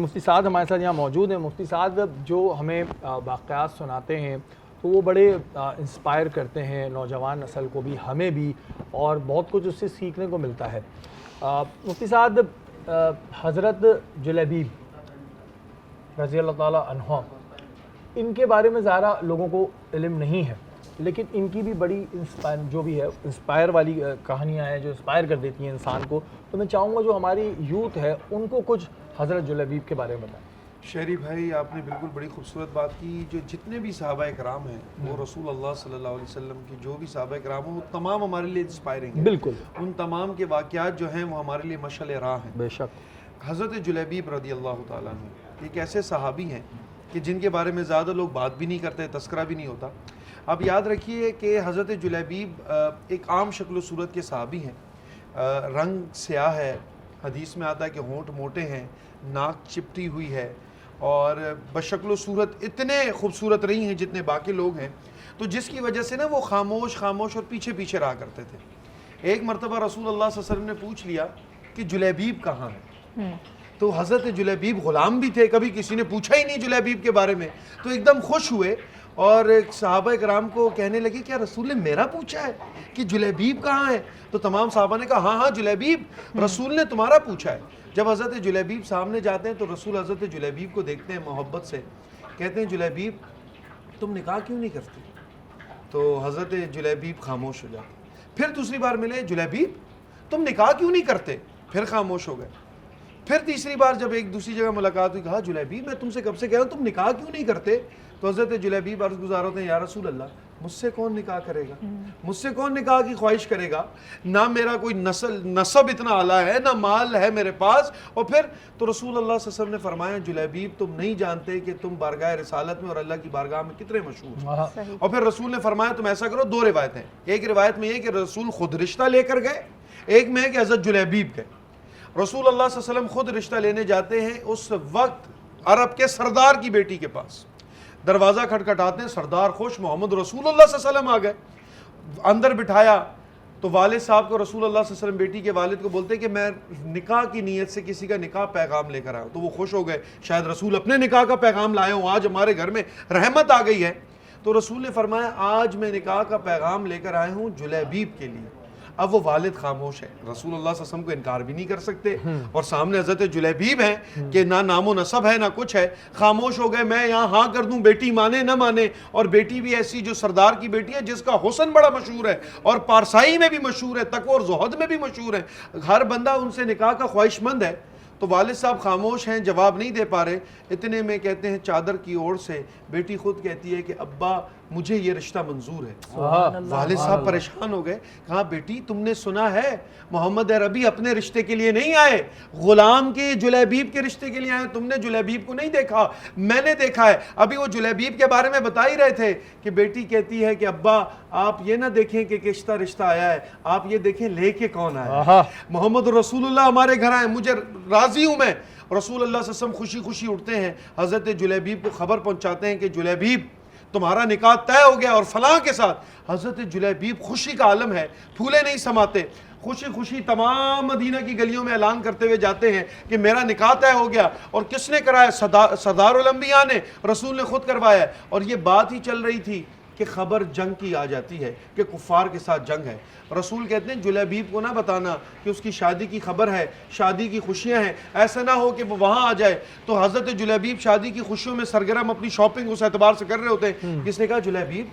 مفتی صاحب ہمارے ساتھ یہاں موجود ہیں۔ مفتی صاحب جو ہمیں واقعات سناتے ہیں تو وہ بڑے انسپائر کرتے ہیں نوجوان نسل کو بھی، ہمیں بھی، اور بہت کچھ اس سے سیکھنے کو ملتا ہے۔ مفتی صاحب، حضرت جلیبیب رضی اللہ تعالیٰ عنہ، ان کے بارے میں زیادہ لوگوں کو علم نہیں ہے، لیکن ان کی بھی بڑی جو بھی ہے انسپائر والی کہانیاں ہیں جو انسپائر کر دیتی ہیں انسان کو۔ تو میں چاہوں گا جو ہماری یوتھ ہے ان کو کچھ حضرت جلیبیب کے بارے میں بتائیں۔ شہری بھائی، آپ نے بالکل بڑی خوبصورت بات کی۔ جو جتنے بھی صحابہ کرام ہیں وہ رسول اللہ صلی اللہ علیہ وسلم کی جو بھی صحابہ کرام ہیں وہ تمام ہمارے لیے انسپائرنگ ہیں۔ بالکل، ان تمام کے واقعات جو ہیں وہ ہمارے لیے مشعل راہ ہیں۔ بے شک۔ حضرت جلیبیب رضی اللہ تعالیٰ عنہ ایک ایسے صحابی ہیں کہ جن کے بارے میں زیادہ لوگ بات بھی نہیں کرتے، تذکرہ بھی نہیں ہوتا۔ آپ یاد رکھیے کہ حضرت جلیبیب ایک عام شکل و صورت کے صحابی ہیں۔ رنگ سیاہ ہے، حدیث میں آتا ہے کہ ہونٹ موٹے ہیں، ناک چپٹی ہوئی ہے، اور بشکل و صورت اتنے خوبصورت نہیں ہیں جتنے باقی لوگ ہیں، تو جس کی وجہ سے نا وہ خاموش اور پیچھے پیچھے رہا کرتے تھے۔ ایک مرتبہ رسول اللہ صلی اللہ علیہ وسلم نے پوچھ لیا کہ جلیبیب کہاں ہے؟ تو حضرت جلیبیب غلام بھی تھے، کبھی کسی نے پوچھا ہی نہیں جلیبیب کے بارے میں، تو ایک دم خوش ہوئے اور صحابہ کرام کو کہنے لگے کیا رسول نے میرا پوچھا ہے کہ جلیبیب کہاں ہے؟ تو تمام صحابہ نے کہا ہاں جلیبیب، رسول نے تمہارا پوچھا ہے۔ جب حضرت جلیبیب سامنے جاتے ہیں تو رسول حضرت جلیبیب کو دیکھتے ہیں محبت سے، کہتے ہیں جلیبیب تم نکاح کیوں نہیں کرتے؟ تو حضرت جلیبیب خاموش ہو جاتے۔ پھر دوسری بار ملے، جلیبیب تم نکاح کیوں نہیں کرتے؟ پھر خاموش ہو گئے۔ پھر تیسری بار جب ایک دوسری جگہ ملاقات ہوئی، کہا جلیبیب میں تم سے کب سے کہہ رہا ہوں تم نکاح کیوں نہیں کرتے؟ تو حضرت جلیبیب عرض گزار ہوتے ہیں یا رسول اللہ مجھ سے کون نکاح کرے گا؟ مجھ سے کون نکاح کی خواہش کرے گا؟ نہ میرا کوئی نسب اتنا اعلیٰ ہے، نہ مال ہے میرے پاس۔ اور پھر تو رسول اللہ صلی اللہ علیہ وسلم نے فرمایا جلیبیب تم نہیں جانتے کہ تم بارگاہ رسالت میں اور اللہ کی بارگاہ میں کتنے مشہور ہیں۔ اور پھر رسول نے فرمایا تم ایسا کرو، دو روایتیں، ایک روایت میں یہ کہ رسول خود رشتہ لے کر گئے، ایک میں ہے کہ حضرت جلیبیب گئے۔ رسول اللہ صلی اللہ علیہ وسلم خود رشتہ لینے جاتے ہیں اس وقت عرب کے سردار کی بیٹی کے پاس، دروازہ کھٹکھٹاتے ہیں، سردار خوش، محمد رسول اللہ صلی اللہ علیہ وسلم آ گئے۔ اندر بٹھایا تو والد صاحب کو رسول اللہ صلی اللہ علیہ وسلم بیٹی کے والد کو بولتے کہ میں نکاح کی نیت سے کسی کا نکاح پیغام لے کر آیا ہوں۔ تو وہ خوش ہو گئے، شاید رسول اپنے نکاح کا پیغام لائے ہوں، آج ہمارے گھر میں رحمت آ گئی ہے۔ تو رسول نے فرمایا آج میں نکاح کا پیغام لے کر آئے ہوں جلیبیب کے لیے۔ اب وہ والد خاموش ہے، رسول اللہ صلی اللہ علیہ وسلم کو انکار بھی نہیں کر سکتے، اور سامنے حضرت جلیبیب ہیں کہ نہ نام و نسب ہے نہ کچھ ہے، خاموش ہو گئے۔ میں یہاں ہاں کر دوں، بیٹی مانے نہ مانے، اور بیٹی بھی ایسی جو سردار کی بیٹی ہے جس کا حسن بڑا مشہور ہے اور پارسائی میں بھی مشہور ہے، تقوی اور زہد میں بھی مشہور ہے، ہر بندہ ان سے نکاح کا خواہش مند ہے۔ تو والد صاحب خاموش ہیں، جواب نہیں دے پا رہے۔ اتنے میں کہتے ہیں چادر کی اوڑ سے بیٹی خود کہتی ہے کہ ابا مجھے یہ رشتہ منظور ہے۔ والد صاحب پریشان ہو گئے، کہا بیٹی تم نے سنا ہے محمد عربی اپنے رشتے کے لیے نہیں آئے، غلام کے جلیبیب کے رشتے کے لیے آئے، تم نے جلیبیب کو نہیں دیکھا، میں نے دیکھا ہے۔ ابھی وہ جلیبیب کے بارے میں بتا ہی رہے تھے کہ بیٹی کہتی ہے کہ ابا آپ یہ نہ دیکھیں کہ کشتہ رشتہ آیا ہے، آپ یہ دیکھیں لے کے کون آیا ہے۔ محمد رسول اللہ ہمارے گھر آئے، مجھے راضی ہوں میں۔ رسول اللہ صلی اللہ علیہ وسلم خوشی خوشی اٹھتے ہیں، حضرت جلیبیب کو خبر پہنچاتے ہیں کہ جلیبیب تمہارا نکاح طے ہو گیا اور فلاں کے ساتھ۔ حضرت جلیبیب خوشی کا عالم ہے، پھولے نہیں سماتے، خوشی خوشی تمام مدینہ کی گلیوں میں اعلان کرتے ہوئے جاتے ہیں کہ میرا نکاح طے ہو گیا۔ اور کس نے کرایا؟ سردار الانبیاء نے، رسول نے خود کروایا ہے۔ اور یہ بات ہی چل رہی تھی کہ خبر جنگ کی آ جاتی ہے کہ کفار کے ساتھ جنگ ہے۔ رسول کہتے ہیں جلیبیب کو نہ بتانا کہ اس کی شادی کی خبر ہے، شادی کی خوشیاں ہیں، ایسا نہ ہو کہ وہ وہاں آ جائے۔ تو حضرت جلیبیب شادی کی خوشیوں میں سرگرم اپنی شاپنگ اس اعتبار سے کر رہے ہوتے ہیں، کس نے کہا جلیبیب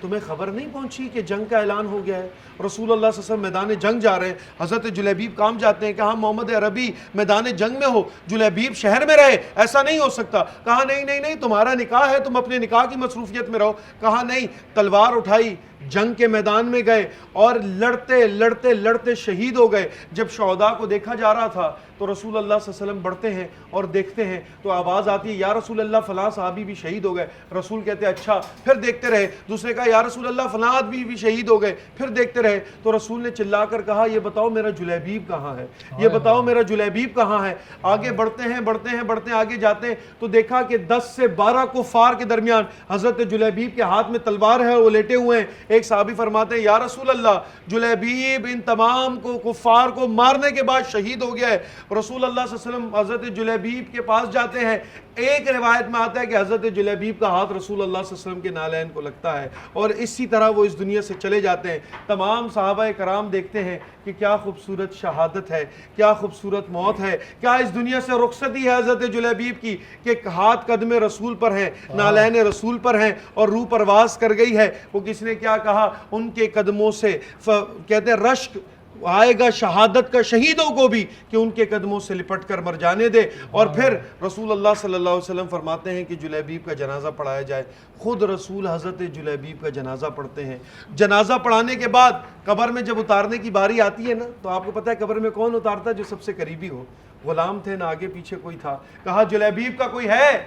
تمہیں خبر نہیں پہنچی کہ جنگ کا اعلان ہو گیا ہے؟ رسول اللہ صلی اللہ علیہ وسلم میدان جنگ جا رہے ہیں، حضرت جلیبیب کام جاتے ہیں، کہا محمد عربی میدان جنگ میں ہو، جلیبیب شہر میں رہے، ایسا نہیں ہو سکتا۔ کہا نہیں تمہارا نکاح ہے، تم اپنے نکاح کی مصروفیت میں رہو۔ کہا نہیں، تلوار اٹھائی، جنگ کے میدان میں گئے اور لڑتے شہید ہو گئے۔ جب شہداء کو دیکھا جا رہا تھا تو رسول اللہ صلی اللہ علیہ وسلم بڑھتے ہیں اور دیکھتے ہیں تو آواز آتی ہے یا رسول اللہ فلاں صحابی بھی شہید ہو گئے۔ رسول کہتے ہیں اچھا، پھر دیکھتے رہے، دوسرے کہا یا رسول اللہ فلاں آدمی بھی شہید ہو گئے، پھر دیکھتے رہے۔ تو رسول نے چلا کر کہا یہ بتاؤ میرا جلیبیب کہاں ہے، یہ بتاؤ میرا جلیبیب کہاں ہے۔ آگے بڑھتے ہیں آگے جاتے ہیں تو دیکھا کہ 10 سے 12 کفار کے درمیان حضرت جلیبیب کے ہاتھ میں تلوار ہے، وہ لیٹے ہوئے ہیں، ایک صحابی فرماتے ہیں یا رسول اللہ جلیبیب ان تمام کو کفار کو مارنے کے بعد شہید ہو گیا ہے. رسول اللہ صلی اللہ علیہ وسلم حضرت جلیبیب کے پاس جاتے ہیں. ایک روایت میں آتا ہے کہ حضرت جلیبیب کا ہاتھ رسول اللہ صلی اللہ علیہ وسلم کے نالین کو لگتا ہے اور اسی طرح وہ اس دنیا سے چلے جاتے ہیں. تمام صحابہ کرام دیکھتے ہیں کہ کیا خوبصورت شہادت ہے, کیا خوبصورت موت ہے, کیا اس دنیا سے رخصتی ہے حضرت جلیبیب کی کہ ہاتھ قدم رسول پر ہیں, نالین رسول پر ہیں اور روح پرواز کر گئی ہے. وہ کس نے کیا کہا, ان کے قدموں سے کہتے ہیں رشک آئے گا شہادت کا شہیدوں کو بھی کہ ان کے قدموں سے لپٹ کر مر جانے دے. اور پھر رسول اللہ صلی اللہ علیہ وسلم فرماتے ہیں کہ جلیبیب کا جنازہ پڑھایا جائے. خود رسول حضرت جلیبیب کا جنازہ پڑھتے ہیں. جنازہ پڑھانے کے بعد قبر میں جب اتارنے کی باری آتی ہے نا, تو آپ کو پتہ ہے قبر میں کون اتارتا ہے؟ جو سب سے قریبی ہو. غلام تھے, نہ آگے پیچھے کوئی تھا. کہا جلیبیب کا کوئی ہے؟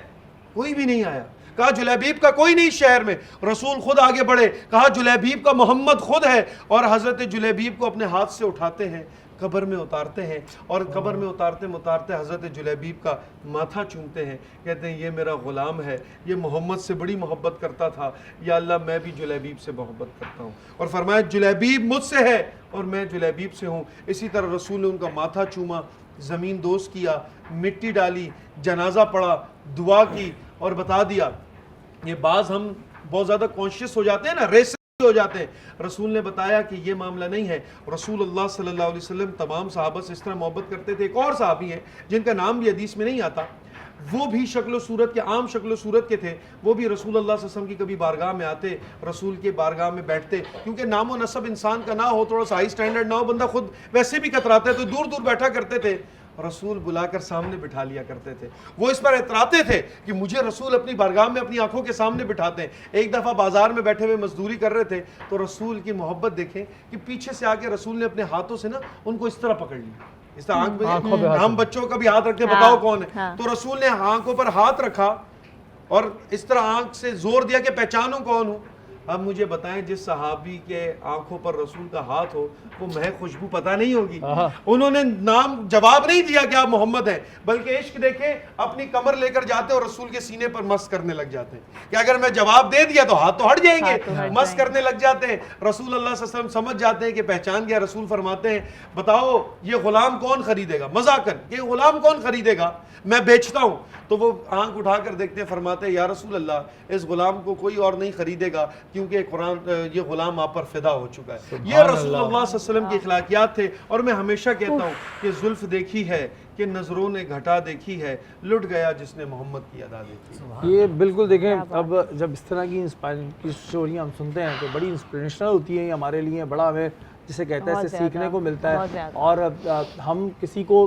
کوئی بھی نہیں آیا. کہا جلیبیب کا کوئی نہیں شہر میں. رسول خود آگے بڑھے, کہا جلیبیب کا محمد خود ہے. اور حضرت جلیبیب کو اپنے ہاتھ سے اٹھاتے ہیں, قبر میں اتارتے ہیں اور قبر میں اتارتے حضرت جلیبیب کا ماتھا چومتے ہیں. کہتے ہیں یہ میرا غلام ہے, یہ محمد سے بڑی محبت کرتا تھا, یا اللہ میں بھی جلیبیب سے محبت کرتا ہوں. اور فرمایا جلیبیب مجھ سے ہے اور میں جلیبیب سے ہوں. اسی طرح رسول نے ان کا ماتھا چوما, زمین دوز کیا, مٹی ڈالی, جنازہ پڑھا, دعا کی اور بتا دیا. یہ بعض ہم بہت زیادہ کانشیس ہو جاتے ہیں نا, ریس ہو جاتے ہیں. رسول نے بتایا کہ یہ معاملہ نہیں ہے. رسول اللہ صلی اللہ علیہ وسلم تمام صحابہ سے اس طرح محبت کرتے تھے. ایک اور صحابی ہیں جن کا نام بھی حدیث میں نہیں آتا, وہ بھی شکل و صورت کے عام شکل و صورت کے تھے. وہ بھی رسول اللہ صلی اللہ علیہ وسلم کی کبھی بارگاہ میں آتے, رسول کے بارگاہ میں بیٹھتے. کیونکہ نام و نسب انسان کا نہ ہو, تھوڑا سا ہائی سٹینڈرڈ نہ ہو, بندہ خود ویسے بھی کتراتا ہے, تو دور دور بیٹھا کرتے تھے. رسول بلا کر سامنے بٹھا لیا کرتے تھے. وہ اس پر اعتراتے تھے کہ مجھے رسول اپنی بارگاہ میں اپنی آنکھوں کے سامنے بٹھاتے ہیں. ایک دفعہ بازار میں بیٹھے ہوئے مزدوری کر رہے تھے, تو رسول کی محبت دیکھیں کہ پیچھے سے آ کے رسول نے اپنے ہاتھوں سے نا ان کو اس طرح پکڑ لیا. اس طرح آنکھ میں ہم بچوں کا بھی ہاتھ رکھتے ہیں, بتاؤ کون ہے؟ تو رسول نے آنکھوں پر ہاتھ رکھا اور اس طرح آنکھ سے زور دیا کہ پہچانو کون ہوں. اب مجھے بتائیں, جس صحابی کے آنکھوں پر رسول کا ہاتھ ہو وہ مہک خوشبو پتہ نہیں ہوگی. انہوں نے نام جواب نہیں دیا کہ آپ محمد ہیں, بلکہ عشق دیکھیں اپنی کمر لے کر جاتے اور رسول کے سینے پر مس کرنے لگ جاتے ہیں کہ اگر میں جواب دے دیا تو ہاتھ تو ہٹ جائیں گے. مس کرنے لگ جاتے ہیں. رسول اللہ صلی اللہ علیہ وسلم سمجھ جاتے ہیں کہ پہچان گیا. رسول فرماتے ہیں بتاؤ یہ غلام کون خریدے گا؟ مذاقن, یہ غلام کون خریدے گا؟ میں بیچتا ہوں. تو وہ آنکھ اٹھا کر دیکھتے ہیں, فرماتے ہیں یا رسول اللہ اس غلام کو کوئی اور نہیں خریدے گا کیونکہ قرآن یہ غلام آپ پر فدا ہو چکا ہے. یہ رسول اللہ صلی اللہ علیہ وسلم کی اخلاقیات تھے. اور میں ہمیشہ کہتا ہوں کہ زلف دیکھی ہے کہ نظروں نے گھٹا دیکھی ہے, لٹ گیا جس نے محمد کی ادا دیکھی. یہ بالکل دیکھیں, اب جب اس طرح کی انسپائرنگ کی اسٹوریاں ہم سنتے ہیں تو بڑی انسپریشنل ہوتی ہیں ہمارے لیے, بڑا ہمیں جسے کہتے ہیں سیکھنے کو ملتا ہے. اور ہم کسی کو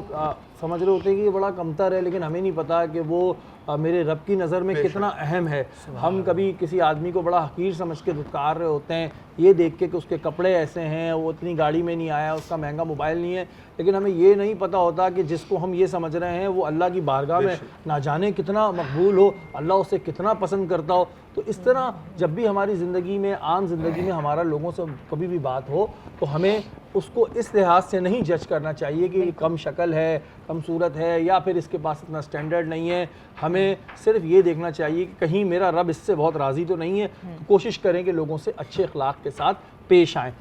سمجھ رہے ہوتے ہیں کہ یہ بڑا کمتر ہے, لیکن ہمیں نہیں پتا کہ وہ میرے رب کی نظر میں کتنا اہم ہے. ہم کبھی کسی آدمی کو بڑا حقیر سمجھ کے دھتکار رہے ہوتے ہیں یہ دیکھ کے کہ اس کے کپڑے ایسے ہیں, وہ اتنی گاڑی میں نہیں آیا, اس کا مہنگا موبائل نہیں ہے, لیکن ہمیں یہ نہیں پتہ ہوتا کہ جس کو ہم یہ سمجھ رہے ہیں وہ اللہ کی بارگاہ میں نہ جانے کتنا مقبول ہو, اللہ اسے کتنا پسند کرتا ہو. تو اس طرح جب بھی ہماری زندگی میں, عام زندگی میں ہمارا لوگوں سے کبھی بھی بات ہو تو ہمیں اس کو اس لحاظ سے نہیں جج کرنا چاہیے کہ یہ کم شکل ہے, کم صورت ہے, یا پھر اس کے پاس اتنا سٹینڈرڈ نہیں ہے. ہمیں صرف یہ دیکھنا چاہیے کہ کہیں میرا رب اس سے بہت راضی تو نہیں ہے. کوشش کریں کہ لوگوں سے اچھے اخلاق کے ساتھ پیش آئیں.